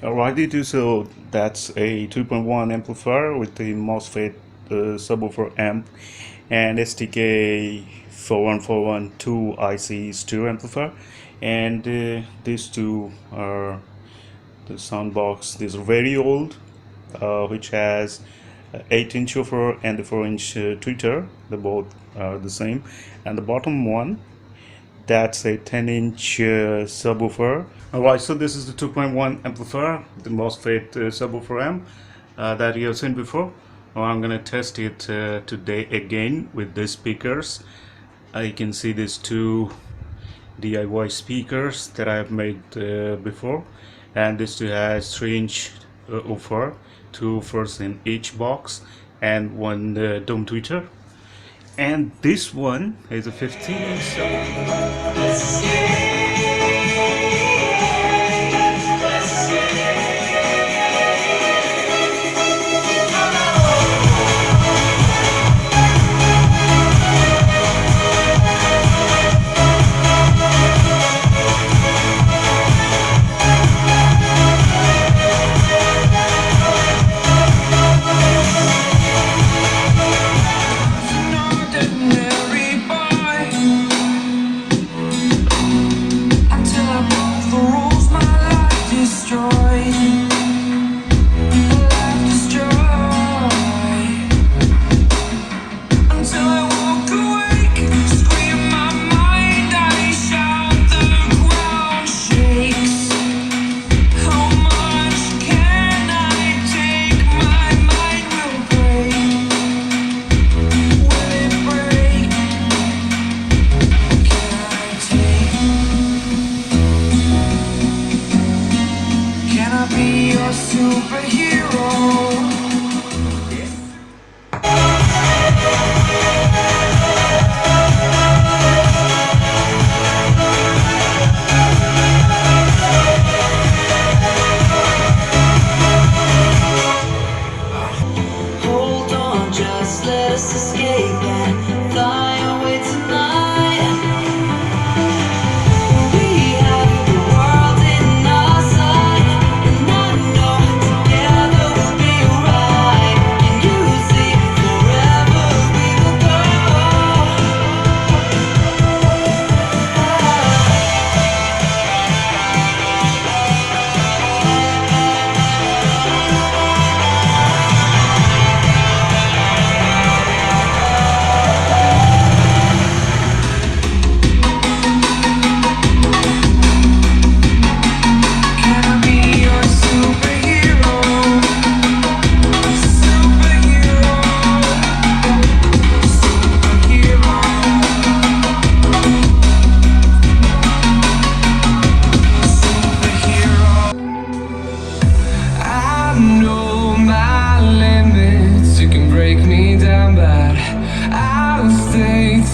Alrighty, so that's a 2.1 amplifier with the MOSFET subwoofer amp and STK 41412 IC stereo amplifier, and these two are the sound box. These are very old, which has 8-inch woofer and the 4-inch tweeter. They both are the same, and the bottom one, that's a 10-inch subwoofer. Alright, so this is the 2.1 amplifier, the MOSFET subwoofer amp that you have seen before. Now I'm gonna test it today again with these speakers. You can see these two DIY speakers that I have made before, and this two has 3-inch woofer, 2 woofers in each box, and one dome tweeter. And this one is a 15-inch subwoofer. Be your superhero. Hold on, just let us escape and fly away tonight.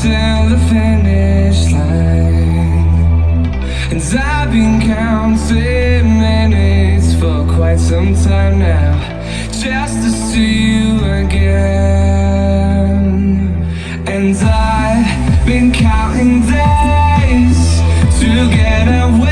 Till the finish line, and I've been counting minutes for quite some time now, just to see you again. And I've been counting days to get away.